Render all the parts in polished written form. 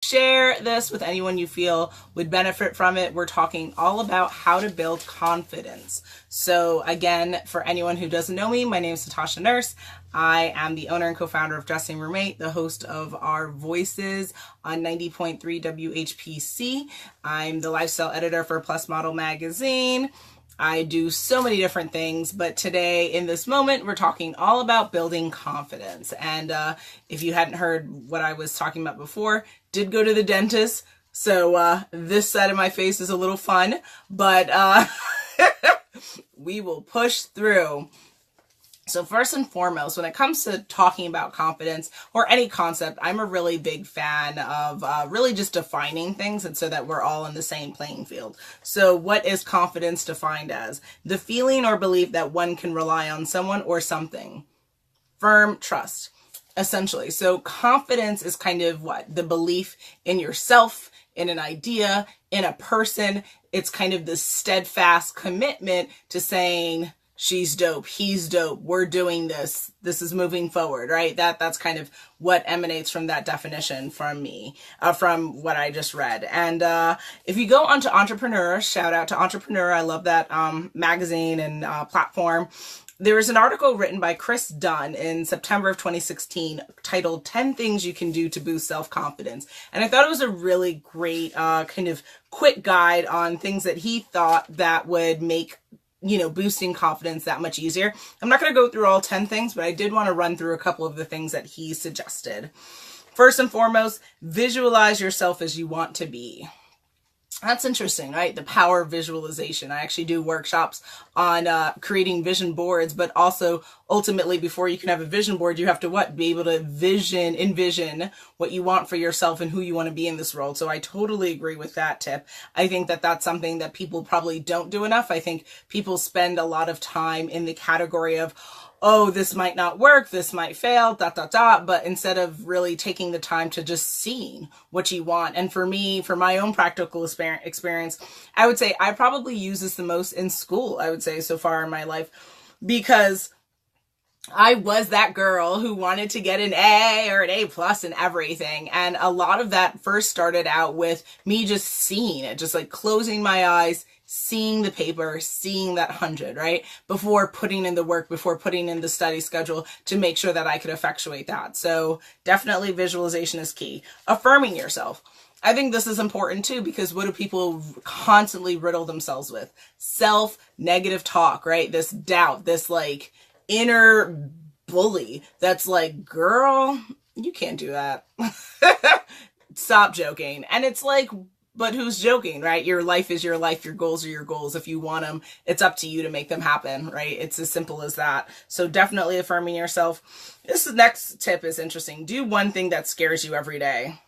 share this with anyone you feel would benefit from it. We're talking all about how to build confidence. So again, for anyone who doesn't know me, my name is Natasha Nurse. I am the owner and co-founder of Dressing Roommate, the host of our Voices on 90.3 WHPC. I'm the lifestyle editor for Plus Model Magazine. I do so many different things, but today in this moment, we're talking all about building confidence. And if you hadn't heard what I was talking about before, did go to the dentist. So this side of my face is a little fun, but we will push through. So first and foremost, when it comes to talking about confidence or any concept, I'm a really big fan of really just defining things, and so that we're all in the same playing field. So what is confidence defined as? The feeling or belief that one can rely on someone or something. Firm trust, essentially. So confidence is kind of what? The belief in yourself, in an idea, in a person. It's kind of this steadfast commitment to saying, she's dope, he's dope, we're doing this, this is moving forward, right? That's kind of what emanates from that definition from me, from what I just read. And if you go onto Entrepreneur, shout out to Entrepreneur, I love that magazine and platform. There was an article written by Chris Dunn in September of 2016 titled 10 Things You Can Do to Boost Self-Confidence. And I thought it was a really great kind of quick guide on things that he thought that would make boosting confidence that much easier. I'm not going to go through all 10 things, but I did want to run through a couple of the things that he suggested. First and foremost, visualize yourself as you want to be. That's interesting, right? The power of visualization. I actually do workshops on creating vision boards, but also ultimately before you can have a vision board, you have to what? Be able to envision what you want for yourself and who you want to be in this world. So I totally agree with that tip. I think that that's something that people probably don't do enough. I think people spend a lot of time in the category of, oh, this might not work, this might fail, ... But instead of really taking the time to just seeing what you want. And for me, for my own practical experience, I would say I probably use this the most in school, I would say so far in my life, because I was that girl who wanted to get an A or an A plus in everything. And a lot of that first started out with me just seeing it, just like closing my eyes, seeing the paper, seeing that 100, right? Before putting in the work, before putting in the study schedule to make sure that I could effectuate that. So definitely visualization is key. Affirming yourself. I think this is important too, because what do people constantly riddle themselves with? Self-negative talk, right? This doubt, this like inner bully that's like, girl, you can't do that. Stop joking. And it's like, but who's joking, right? Your life is your life. Your goals are your goals. If you want them, it's up to you to make them happen, right? It's as simple as that. So definitely affirming yourself. This next tip is interesting. Do one thing that scares you every day.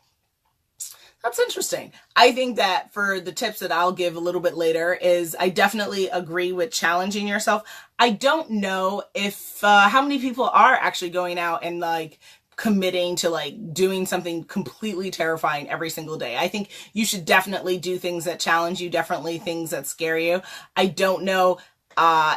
That's interesting. I think that for the tips that I'll give a little bit later is I definitely agree with challenging yourself. I don't know if how many people are actually going out and like committing to like doing something completely terrifying every single day. I think you should definitely do things that challenge you, definitely things that scare you. I don't know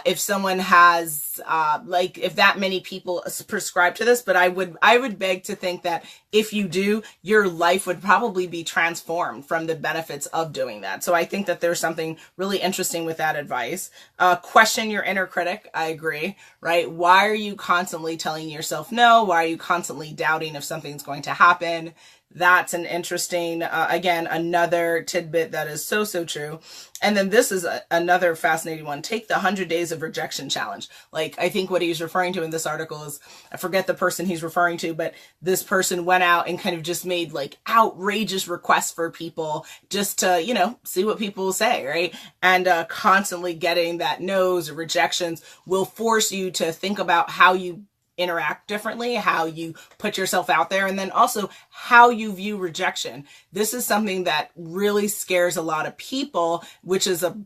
if someone has like if that many people prescribe to this, but I would beg to think that if you do, your life would probably be transformed from the benefits of doing that. So I think that there's something really interesting with that advice. Question your inner critic. I agree, right? Why are you constantly telling yourself no? Why are you constantly doubting if something's going to happen? That's an interesting, again, another tidbit that is so true. And then this is another fascinating one. Take the 100 days of rejection challenge. Like, I think what he's referring to in this article is, I forget the person he's referring to, but this person went out and kind of just made like outrageous requests for people just to, see what people will say, right? And constantly getting that no's or rejections will force you to think about how you interact differently, how you put yourself out there, and then also how you view rejection. This is something that really scares a lot of people, which is a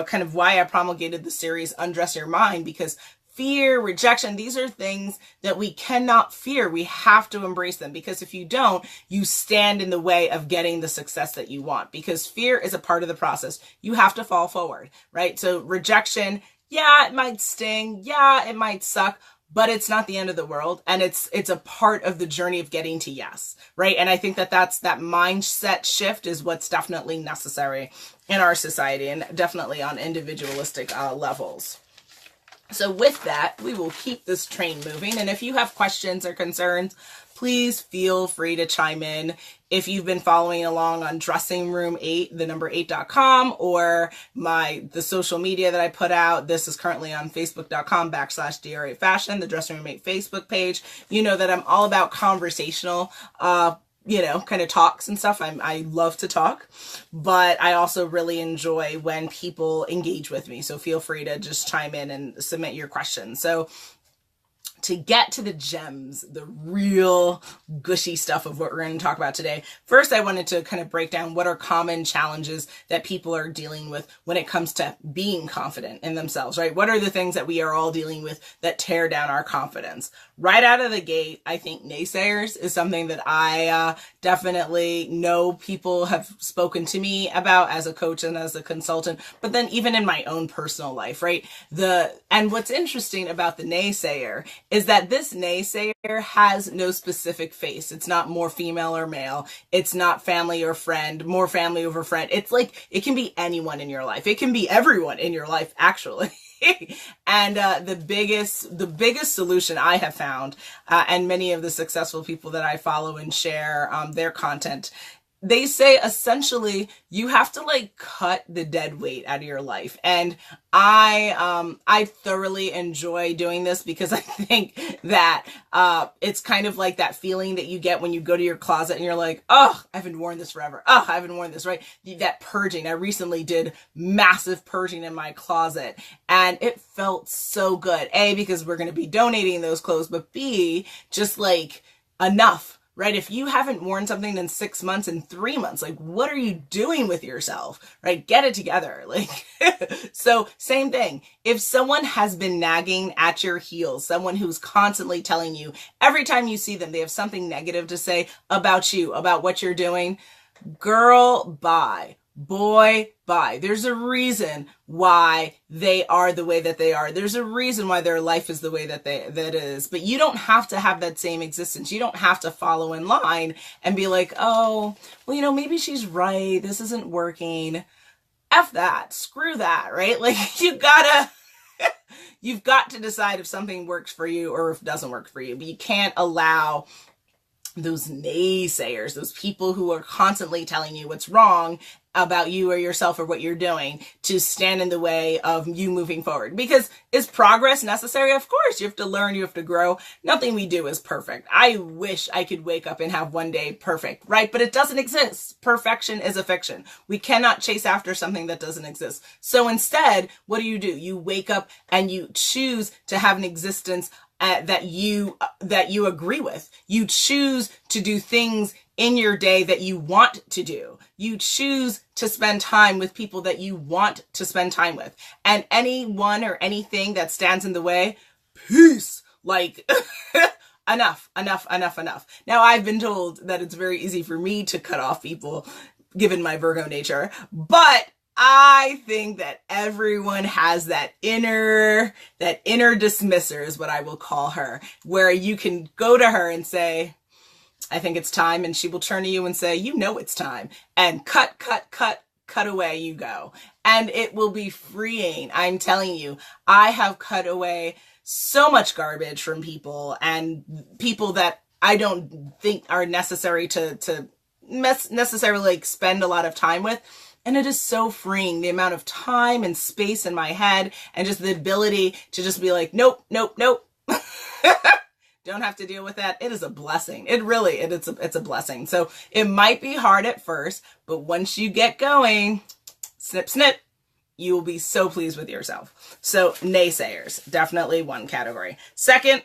kind of why I promulgated the series Undress Your Mind, because fear, rejection, these are things that we cannot fear. We have to embrace them, because if you don't, you stand in the way of getting the success that you want, because fear is a part of the process. You have to fall forward, right? So rejection, yeah, it might sting. Yeah, it might suck. but it's not the end of the world. And it's a part of the journey of getting to yes, right? And I think that that mindset shift is what's definitely necessary in our society, and definitely on individualistic levels. So with that, we will keep this train moving. And if you have questions or concerns, please feel free to chime in. If you've been following along on dressingroom8, the number 8.com, or the social media that I put out, this is currently on facebook.com/DR8 Fashion, the Dressing Room 8 Facebook page. You know that I'm all about conversational, kind of talks and stuff. I love to talk, but I also really enjoy when people engage with me. So feel free to just chime in and submit your questions. So to get to the gems, the real gushy stuff of what we're going to talk about today, first I wanted to kind of break down what are common challenges that people are dealing with when it comes to being confident in themselves, right? What are the things that we are all dealing with that tear down our confidence? Right out of the gate, I think naysayers is something that I definitely know people have spoken to me about as a coach and as a consultant, but then even in my own personal life, right? And what's interesting about the naysayer is that this naysayer has no specific face. It's not more female or male. It's not family or friend, more family over friend. It's like, it can be anyone in your life. It can be everyone in your life, actually. And the biggest solution I have found, and many of the successful people that I follow and share their content, they say essentially you have to like cut the dead weight out of your life. And I thoroughly enjoy doing this because I think that it's kind of like that feeling that you get when you go to your closet and you're like, oh, I haven't worn this forever. Oh, I haven't worn this, right? That purging. I recently did massive purging in my closet and it felt so good. A, because we're going to be donating those clothes, but B, just like enough. Right? If you haven't worn something in 6 months and 3 months, like what are you doing with yourself? Right? Get it together. Like, so same thing. If someone has been nagging at your heels, someone who's constantly telling you every time you see them, they have something negative to say about you, about what you're doing, girl, bye. Boy, bye. There's a reason why they are the way that they are. There's a reason why their life is the way that that is. But you don't have to have that same existence. You don't have to follow in line and be like, oh, well, maybe she's right. This isn't working. F that. Screw that, right? Like you've got to decide if something works for you or if it doesn't work for you. But you can't allow those naysayers, those people who are constantly telling you what's wrong about you or yourself or what you're doing, to stand in the way of you moving forward. Because is progress necessary? Of course, you have to learn, you have to grow. Nothing we do is perfect. I wish I could wake up and have one day perfect, right? But it doesn't exist. Perfection is a fiction. We cannot chase after something that doesn't exist. So instead, what do? You wake up and you choose to have an existence that you agree with. You choose to do things in your day that you want to do. You choose to spend time with people that you want to spend time with. And anyone or anything that stands in the way, peace. Like, enough. Now, I've been told that it's very easy for me to cut off people, given my Virgo nature, but I think that everyone has that inner dismisser is what I will call her, where you can go to her and say, I think it's time. And she will turn to you and say, it's time, and cut away you go. And it will be freeing. I'm telling you, I have cut away so much garbage from people, and people that I don't think are necessary to necessarily like spend a lot of time with. And it is so freeing, the amount of time and space in my head, and just the ability to just be like, nope. Don't have to deal with that. It is a blessing. It's a blessing. So it might be hard at first, but once you get going, snip, snip, you will be so pleased with yourself. So naysayers, definitely one category. Second,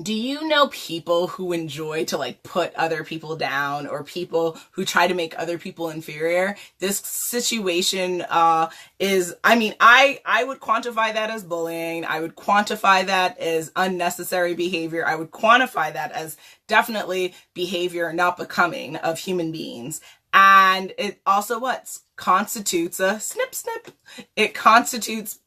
do you know people who enjoy to like put other people down, or people who try to make other people inferior? This situation I would quantify that as bullying. I would quantify that as unnecessary behavior. I would quantify that as definitely behavior not becoming of human beings. And it also constitutes a snip, snip. It constitutes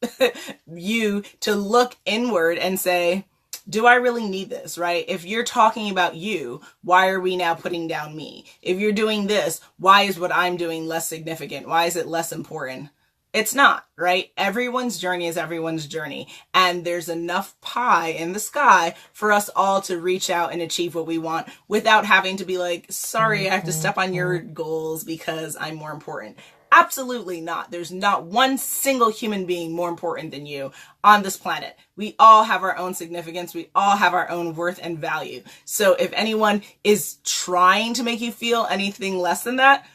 you to look inward and say, do I really need this, right? If you're talking about you, why are we now putting down me? If you're doing this, why is what I'm doing less significant? Why is it less important? It's not, right? Everyone's journey is everyone's journey. And there's enough pie in the sky for us all to reach out and achieve what we want without having to be like, sorry, I have to step on your goals because I'm more important. Absolutely not. There's not one single human being more important than you on this planet. We all have our own significance. We all have our own worth and value. So if anyone is trying to make you feel anything less than that,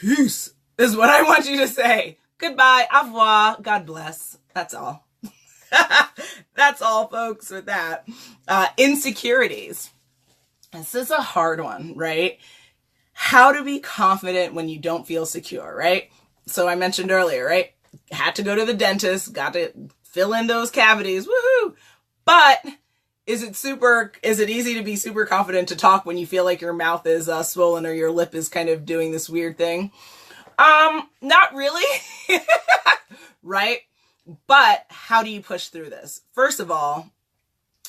peace is what I want you to say. Goodbye, au revoir, God bless. That's all. That's all, folks, with that. Insecurities. This is a hard one, right? How to be confident when you don't feel secure, right? So I mentioned earlier, right? Had to go to the dentist, got to fill in those cavities, woohoo! But is it easy to be super confident to talk when you feel like your mouth is swollen or your lip is kind of doing this weird thing? Not really, right? But how do you push through this? First of all,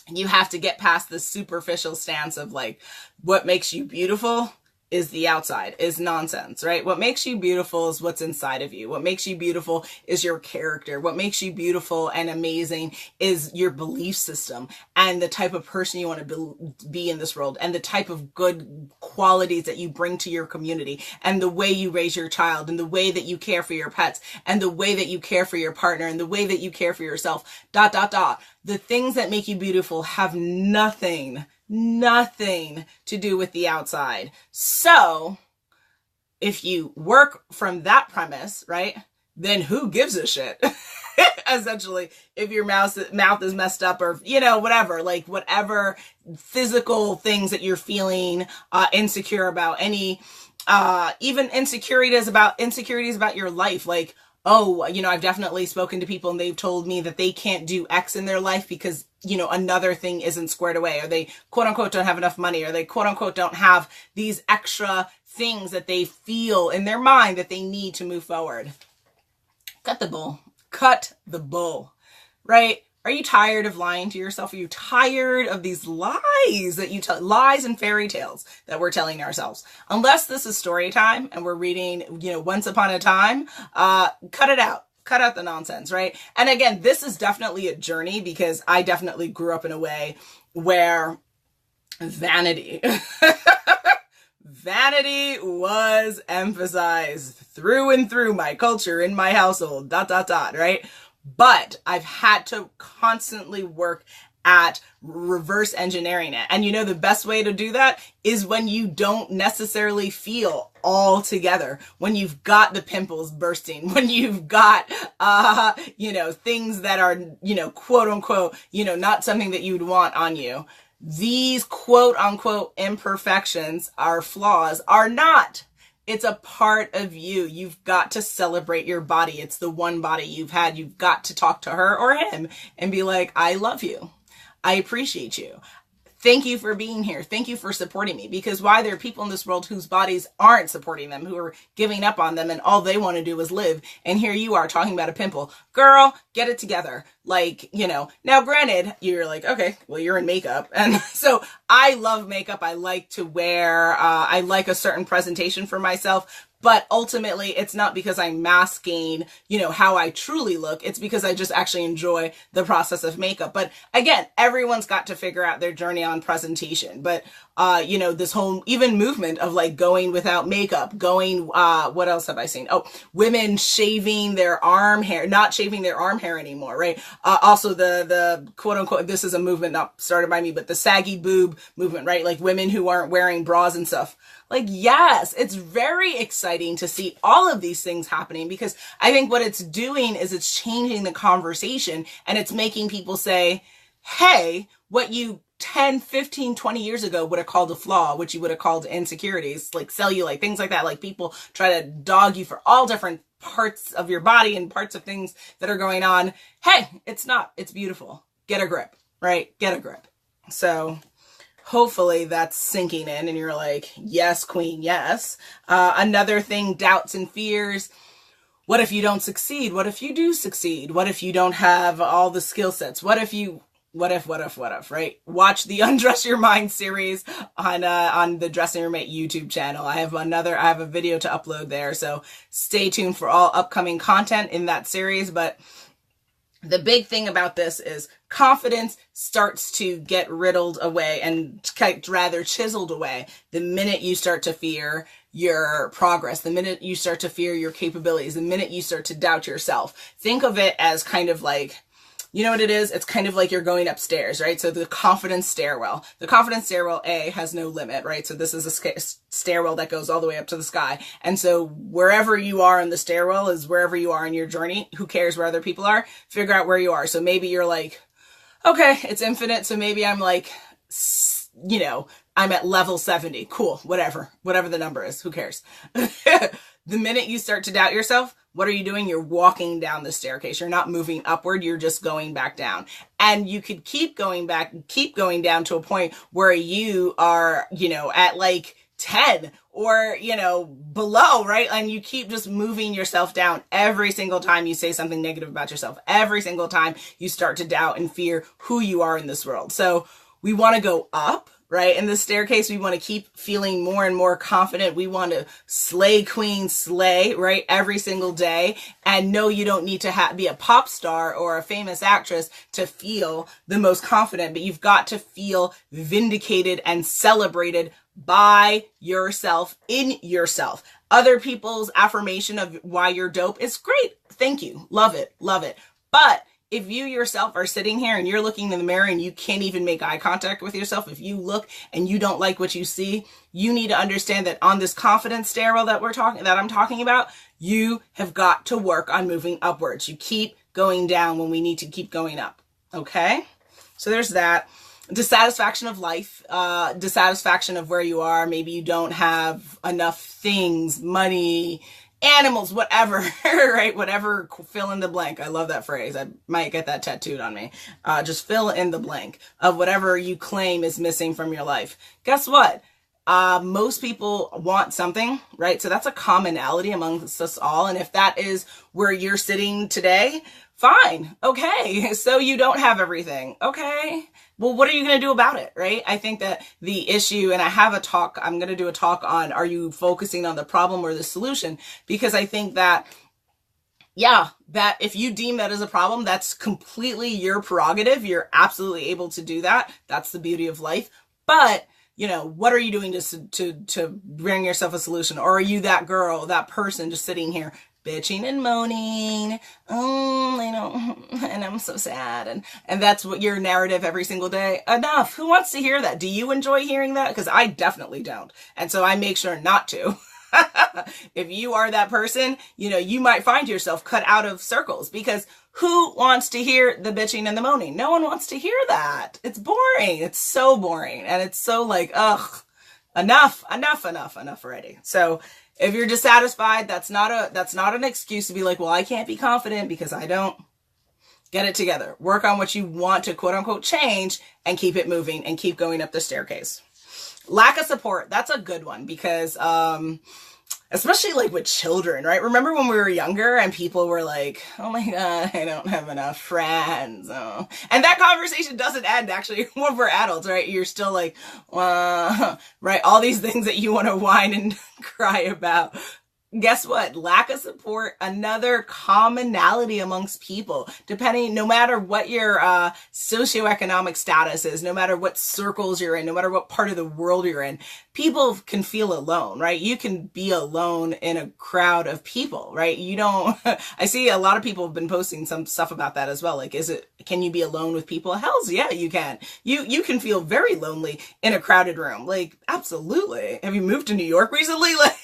you have to get past the superficial stance of like, what makes you beautiful is the outside, is nonsense, right? What makes you beautiful is what's inside of you. What makes you beautiful is your character. What makes you beautiful and amazing is your belief system and the type of person you want to be in this world and the type of good qualities that you bring to your community and the way you raise your child and the way that you care for your pets and the way that you care for your partner and the way that you care for yourself, ... The things that make you beautiful have nothing to do with the outside. So if you work from that premise, right, then who gives a shit? Essentially, if your mouth is messed up or, whatever, like whatever physical things that you're feeling insecure about, any even insecurities about your life, like, oh, I've definitely spoken to people and they've told me that they can't do X in their life because, another thing isn't squared away, or they quote unquote don't have enough money, or they quote unquote don't have these extra things that they feel in their mind that they need to move forward. Cut the bull, right? Are you tired of lying to yourself? Are you tired of these lies that you tell, lies and fairy tales that we're telling ourselves? Unless this is story time and we're reading, Once Upon a Time, cut it out. Cut out the nonsense, right? And again, this is definitely a journey because I definitely grew up in a way where vanity was emphasized through and through my culture in my household, ... right? But I've had to constantly work at reverse engineering it. And the best way to do that is when you don't necessarily feel all together, when you've got the pimples bursting, when you've got, things that are, quote unquote, not something that you'd want on you. These quote unquote imperfections, our flaws, are not. It's a part of you. You've got to celebrate your body. It's the one body you've had. You've got to talk to her or him and be like, I love you. I appreciate you. Thank you for being here. Thank you for supporting me. Because why? There are people in this world whose bodies aren't supporting them, who are giving up on them, and all they want to do is live. And here you are talking about a pimple. Girl, get it together. Like, now granted, you're like, okay, well, you're in makeup. And so I love makeup. I like to wear, I like a certain presentation for myself. But ultimately, it's not because I'm masking, how I truly look. It's because I just actually enjoy the process of makeup. But again, everyone's got to figure out their journey on presentation. But, this whole even movement of like going without makeup, what else have I seen? Oh, women shaving their arm hair, not shaving their arm hair anymore, right? Also the quote unquote, this is a movement not started by me, but the saggy boob movement, right? Like women who aren't wearing bras and stuff. Like, yes, it's very exciting to see all of these things happening because I think what it's doing is it's changing the conversation and it's making people say, hey, what you 10, 15, 20 years ago would have called a flaw, which you would have called insecurities, like cellulite, things like that. Like people try to dog you for all different parts of your body and parts of things that are going on. Hey, it's not, it's beautiful. Get a grip, right? Get a grip. So hopefully that's sinking in and you're like, yes, queen, yes. Another thing, doubts and fears. What if you don't succeed? What if you do succeed? What if you don't have all the skill sets? What if, right? Watch the Undress Your Mind series on the Dressing Your Mate YouTube channel. I have a video to upload there. So stay tuned for all upcoming content in that series. But the big thing about this is confidence starts to get riddled away and rather chiseled away the minute you start to fear your progress, the minute you start to fear your capabilities, the minute you start to doubt yourself. Think of it as kind of like, you know what it is? It's kind of like you're going upstairs, right? So the confidence stairwell. The confidence stairwell, A, has no limit, right? So this is a stairwell that goes all the way up to the sky. And so wherever you are in the stairwell is wherever you are in your journey. Who cares where other people are? Figure out where you are. So maybe you're like, okay, it's infinite. So maybe I'm like, you know, I'm at level 70. Cool. Whatever the number is. Who cares? The minute you start to doubt yourself, what are you doing? You're walking down the staircase. You're not moving upward. You're just going back down. And you could keep going back, keep going down to a point where you are, you know, at like 10 or, you know, below, right? And you keep just moving yourself down every single time you say something negative about yourself. Every single time you start to doubt and fear who you are in this world. So we want to go up. Right? In the staircase, we want to keep feeling more and more confident. We want to slay queen, slay, right? Every single day. And no, you don't need to be a pop star or a famous actress to feel the most confident, but you've got to feel vindicated and celebrated by yourself, in yourself. Other people's affirmation of why you're dope is great. Thank you. Love it. Love it. But if you yourself are sitting here and you're looking in the mirror and you can't even make eye contact with yourself, if you look and you don't like what you see, you need to understand that on this confidence stairwell that I'm talking about, you have got to work on moving upwards. You keep going down when we need to keep going up. Okay? So there's that. Dissatisfaction of life, dissatisfaction of where you are. Maybe you don't have enough things, money, animals, whatever, right? Whatever, fill in the blank. I love that phrase. I might get that tattooed on me. Just fill in the blank of whatever you claim is missing from your life. Guess what? Most people want something, right? So that's a commonality amongst us all. And if that is where you're sitting today, fine. Okay. So you don't have everything. Okay. Well, what are you going to do about it, right? I think that the issue, and I'm going to do a talk on, are you focusing on the problem or the solution? Because I think that, yeah, that if you deem that as a problem, that's completely your prerogative. You're absolutely able to do that. That's the beauty of life. But, you know, what are you doing to bring yourself a solution? Or are you that girl, that person just sitting here bitching and moaning, and I'm so sad. And that's what your narrative every single day. Enough. Who wants to hear that? Do you enjoy hearing that? Because I definitely don't. And so I make sure not to. If you are that person, you know, you might find yourself cut out of circles because who wants to hear the bitching and the moaning? No one wants to hear that. It's boring. It's so boring. And it's so like, ugh, enough already. So if you're dissatisfied, that's not an excuse to be like, well, I can't be confident because I don't. Get it together. Work on what you want to quote unquote change and keep it moving and keep going up the staircase. Lack of support. That's a good one because, especially like with children, right? Remember when we were younger and people were like, oh my God, I don't have enough friends. Oh. And that conversation doesn't end actually when we're adults, right? You're still like, right? All these things that you want to whine and cry about. Guess what? Lack of support, another commonality amongst people, no matter what your socioeconomic status is, no matter what circles you're in, no matter what part of the world you're in, people can feel alone, right? You can be alone in a crowd of people, right? I see a lot of people have been posting some stuff about that as well. Like, can you be alone with people? Hells yeah, you can. You can feel very lonely in a crowded room. Like, absolutely. Have you moved to New York recently? Like,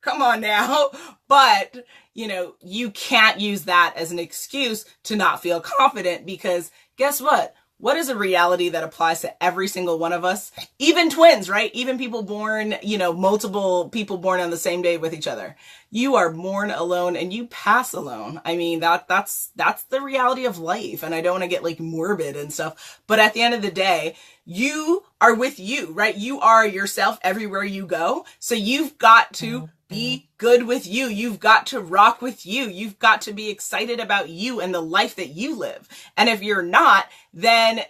come on now. But, you know, you can't use that as an excuse to not feel confident because guess what? What is a reality that applies to every single one of us? Even twins, right? Even people born, multiple people born on the same day with each other. You are born alone and you pass alone. I mean, that's the reality of life. And I don't want to get like morbid and stuff. But at the end of the day, you are with you, right? You are yourself everywhere you go. So you've got to be good with you. You've got to rock with you. You've got to be excited about you and the life that you live. And if you're not, then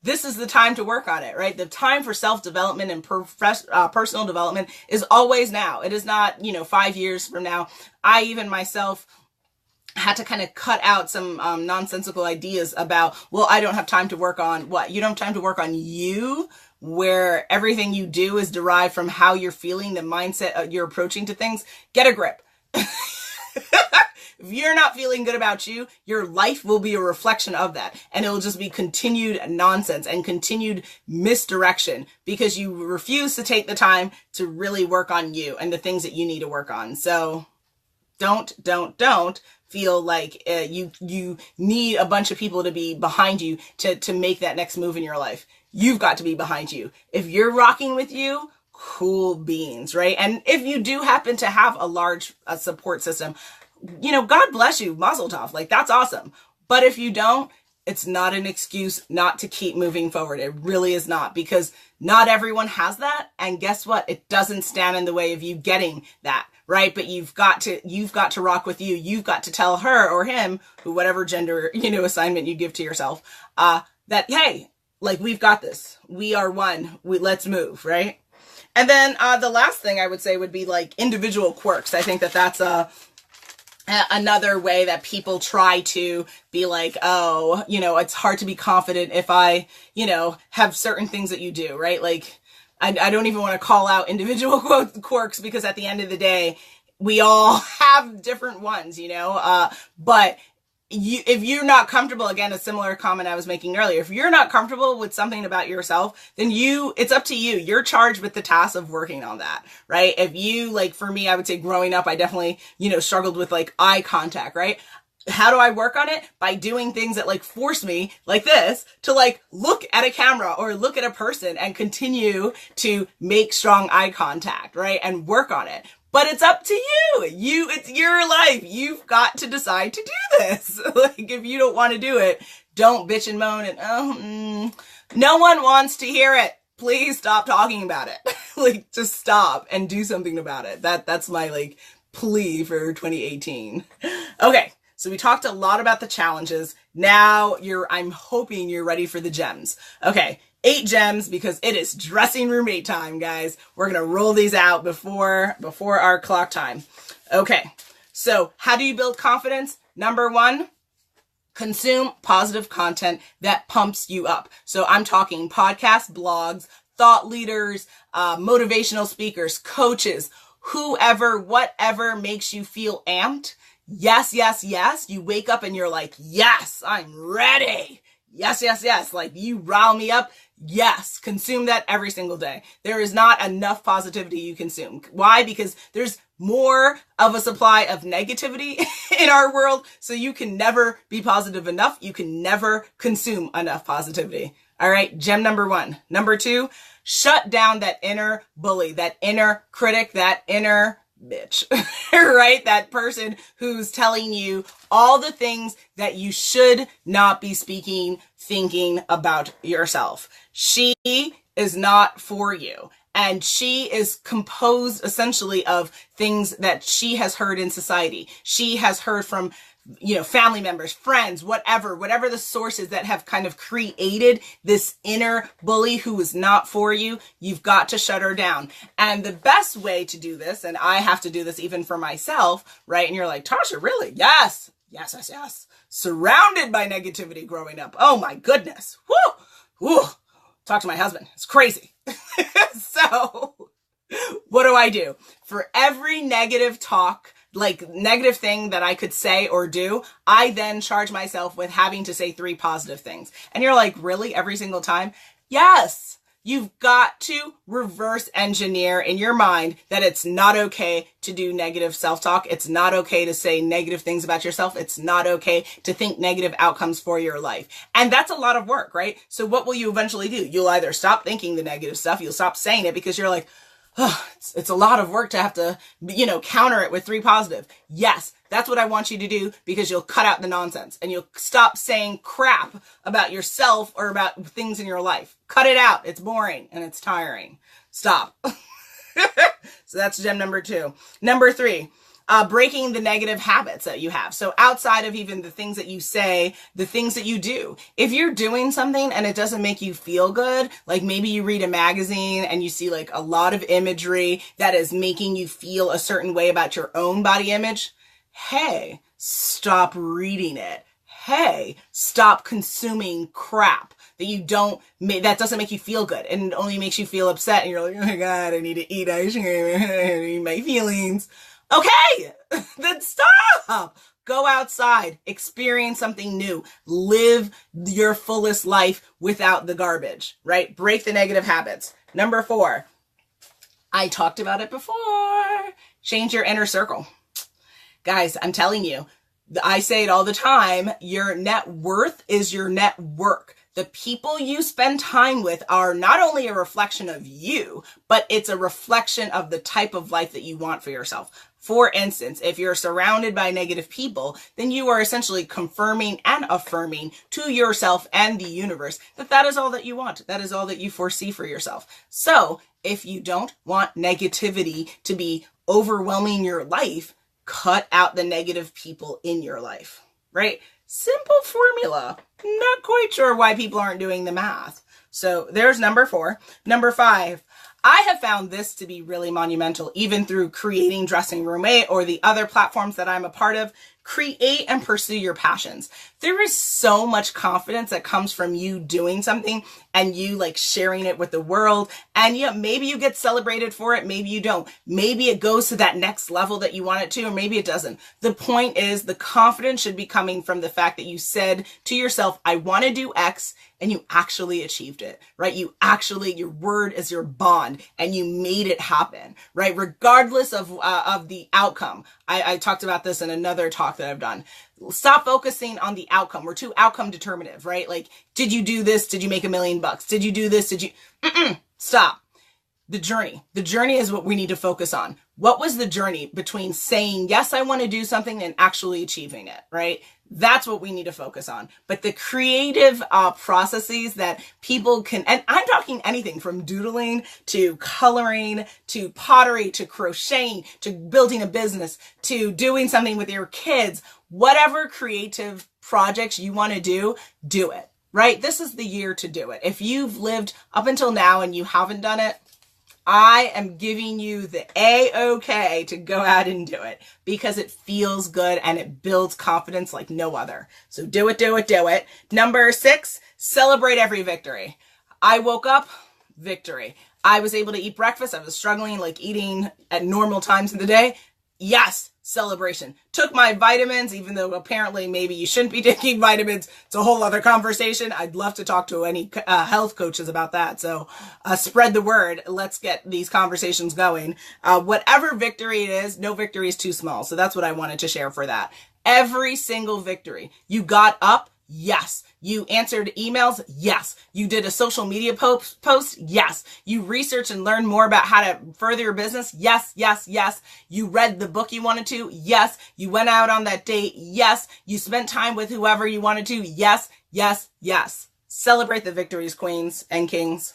this is the time to work on it, right? The time for self-development and personal development is always now. It is not, 5 years from now. I even myself had to kind of cut out some nonsensical ideas about, well, I don't have time to work on what? You don't have time to work on you, where everything you do is derived from how you're feeling, the mindset you're approaching to things. Get a grip. If you're not feeling good about you, your life will be a reflection of that. And it will just be continued nonsense and continued misdirection because you refuse to take the time to really work on you and the things that you need to work on. So don't feel like you need a bunch of people to be behind you to make that next move in your life. You've got to be behind you. If you're rocking with you, cool beans, right? And if you do happen to have a large support system, God bless you, mazel tov, like that's awesome. But if you don't, it's not an excuse not to keep moving forward. It really is not, because not everyone has that. And guess what? It doesn't stand in the way of you getting that, right? But you've got to rock with you. You've got to tell her or him, whatever gender, assignment you give to yourself, that, hey, like, we've got this. We are one. Let's move, right? And then the last thing I would say would be like individual quirks. I think that's another way that people try to be like, oh, it's hard to be confident if I, have certain things that you do, right? Like, I don't even want to call out individual quirks because at the end of the day, we all have different ones, but if you're not comfortable, again, a similar comment I was making earlier, if you're not comfortable with something about yourself, then it's up to you. You're charged with the task of working on that, right? If you, like, for me, I would say growing up, I definitely, struggled with like eye contact, right? How do I work on it? By doing things that like force me like this to like look at a camera or look at a person and continue to make strong eye contact, right? And work on it. But it's up to you. It's your life. You've got to decide to do this. Like, if you don't want to do it, don't bitch and moan and, no one wants to hear it. Please stop talking about it. Like, just stop and do something about it. That's my like plea for 2018. Okay. So we talked a lot about the challenges. Now I'm hoping you're ready for the gems. Okay. 8 gems, because it is dressing room 8 time, guys. We're going to roll these out before our clock time. Okay. So how do you build confidence? Number 1, consume positive content that pumps you up. So I'm talking podcasts, blogs, thought leaders, motivational speakers, coaches, whoever, whatever makes you feel amped. Yes, yes, yes. You wake up and you're like, yes, I'm ready. Yes, yes, yes. Like, you rile me up. Yes. Consume that every single day. There is not enough positivity you consume. Why? Because there's more of a supply of negativity in our world. So you can never be positive enough. You can never consume enough positivity. All right. Gem number 1. Number 2, shut down that inner bully, that inner critic, that inner bitch, right? That person who's telling you all the things that you should not be speaking, thinking about yourself. She is not for you. And she is composed essentially of things that she has heard in society. She has heard from, family members, friends, whatever the sources that have kind of created this inner bully who is not for you. You've got to shut her down. And the best way to do this, and I have to do this even for myself, right? And you're like, Tasha, really? Yes. Yes, yes, yes. Surrounded by negativity growing up. Oh my goodness. Woo! Woo! Talk to my husband. It's crazy. So what do? For every negative talk, like negative thing that I could say or do, I then charge myself with having to say 3 positive things. And you're like, really? Every single time? Yes. You've got to reverse engineer in your mind that it's not okay to do negative self-talk. It's not okay to say negative things about yourself. It's not okay to think negative outcomes for your life. And that's a lot of work, right? So what will you eventually do? You'll either stop thinking the negative stuff. You'll stop saying it because you're like, it's a lot of work to have to, counter it with 3 positive. Yes, that's what I want you to do, because you'll cut out the nonsense and you'll stop saying crap about yourself or about things in your life. Cut it out. It's boring and it's tiring. Stop. So that's gem number 2. Number 3. Breaking the negative habits that you have. So outside of even the things that you say, the things that you do, if you're doing something and it doesn't make you feel good, like maybe you read a magazine and you see like a lot of imagery that is making you feel a certain way about your own body image, hey, stop reading it. Hey, stop consuming crap that doesn't make you feel good, and it only makes you feel upset, and you're like, oh my God, I need to eat ice cream, I need my feelings. Okay, then stop. Go outside, experience something new, live your fullest life without the garbage, right? Break the negative habits. Number 4, I talked about it before. Change your inner circle. Guys, I'm telling you, I say it all the time, your net worth is your net work. The people you spend time with are not only a reflection of you, but it's a reflection of the type of life that you want for yourself. For instance, if you're surrounded by negative people, then you are essentially confirming and affirming to yourself and the universe that that is all that you want. That is all that you foresee for yourself. So if you don't want negativity to be overwhelming your life, cut out the negative people in your life, right? Simple formula. Not quite sure why people aren't doing the math. So there's number 4. Number 5, I have found this to be really monumental, even through creating Dressing Room 8 or the other platforms that I'm a part of. Create and pursue your passions. There is so much confidence that comes from you doing something and you like sharing it with the world. And yeah, maybe you get celebrated for it. Maybe you don't. Maybe it goes to that next level that you want it to, or maybe it doesn't. The point is, the confidence should be coming from the fact that you said to yourself, I want to do X, and you actually achieved it, right? Your word is your bond, and you made it happen, right? Regardless of the outcome. I talked about this in another talk that I've done. Stop focusing on the outcome. We're too outcome determinative, right? Like, did you do this? Did you make $1 million? Did you do this? Stop. The journey. The journey is what we need to focus on. What was the journey between saying, yes, I want to do something, and actually achieving it, right? That's what we need to focus on. But the creative processes that people can, and I'm talking anything from doodling to coloring to pottery to crocheting to building a business to doing something with your kids, whatever creative projects you want to do it, right? This is the year to do it. If you've lived up until now and you haven't done it, I am giving you the A-OK to go out and do it, because it feels good and it builds confidence like no other. So do it, do it, do it. Number 6, celebrate every victory. I woke up, victory. I was able to eat breakfast. I was struggling, like eating at normal times in the day. Yes, celebration. Took my vitamins, even though apparently maybe you shouldn't be taking vitamins. It's a whole other conversation. I'd love to talk to any health coaches about that. So spread the word. Let's get these conversations going. Whatever victory it is, no victory is too small. So that's what I wanted to share for that. Every single victory. You got up. Yes. You answered emails? Yes. You did a social media post? Yes. You researched and learned more about how to further your business? Yes, yes, yes. You read the book you wanted to? Yes. You went out on that date? Yes. You spent time with whoever you wanted to? Yes, yes, yes. Celebrate the victories, queens and kings.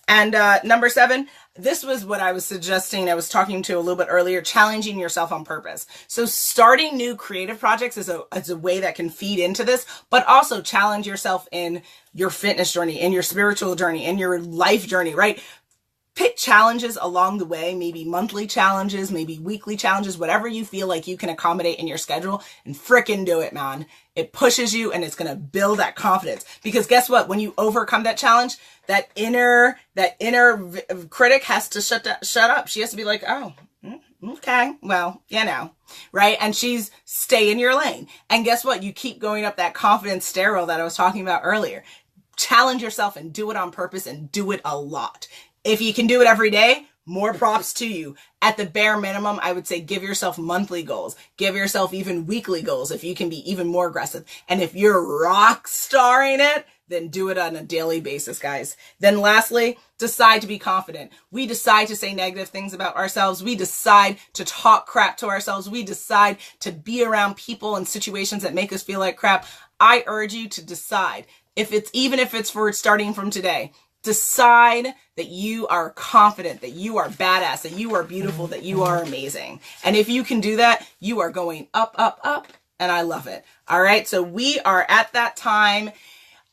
And number 7, this was what I was suggesting. I was talking to a little bit earlier, challenging yourself on purpose. So starting new creative projects is a way that can feed into this, but also challenge yourself in your fitness journey, in your spiritual journey, in your life journey, right? Pick challenges along the way, maybe monthly challenges, maybe weekly challenges, whatever you feel like you can accommodate in your schedule, and frickin' do it, man. It pushes you and it's going to build that confidence, because guess what? When you overcome that challenge, that inner critic has to shut up. She has to be like, oh, okay, well, right? And she's stay in your lane. And guess what? You keep going up that confidence stairwell that I was talking about earlier. Challenge yourself and do it on purpose, and do it a lot. If you can do it every day, more props to you. At the bare minimum, I would say give yourself monthly goals. Give yourself even weekly goals if you can be even more aggressive. And if you're rock starring it, then do it on a daily basis, guys. Then lastly, decide to be confident. We decide to say negative things about ourselves. We decide to talk crap to ourselves. We decide to be around people and situations that make us feel like crap. I urge you to decide, even if it's for starting from today, decide that you are confident, that you are badass, that you are beautiful, that you are amazing. And if you can do that, you are going up, up, up. And I love it. All right. So we are at that time.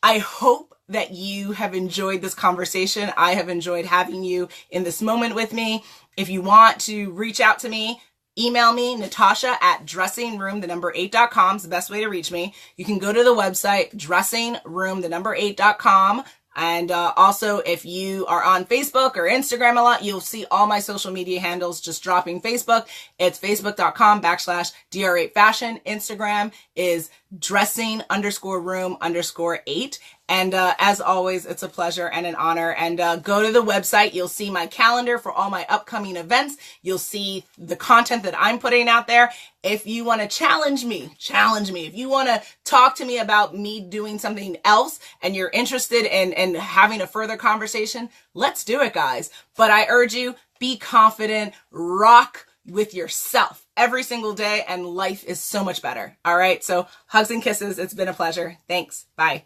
I hope that you have enjoyed this conversation. I have enjoyed having you in this moment with me. If you want to reach out to me, email me, natasha@dressingroom8.com is the best way to reach me. You can go to the website, dressingroom8.com. And also, if you are on Facebook or Instagram a lot, you'll see all my social media handles just dropping Facebook. It's facebook.com/dr8fashion. Instagram is dressing_room_8. And as always, it's a pleasure and an honor. And go to the website. You'll see my calendar for all my upcoming events. You'll see the content that I'm putting out there. If you want to challenge me. If you want to talk to me about me doing something else and you're interested in having a further conversation, let's do it, guys. But I urge you, be confident, rock with yourself every single day, and life is so much better. All right. So hugs and kisses. It's been a pleasure. Thanks. Bye.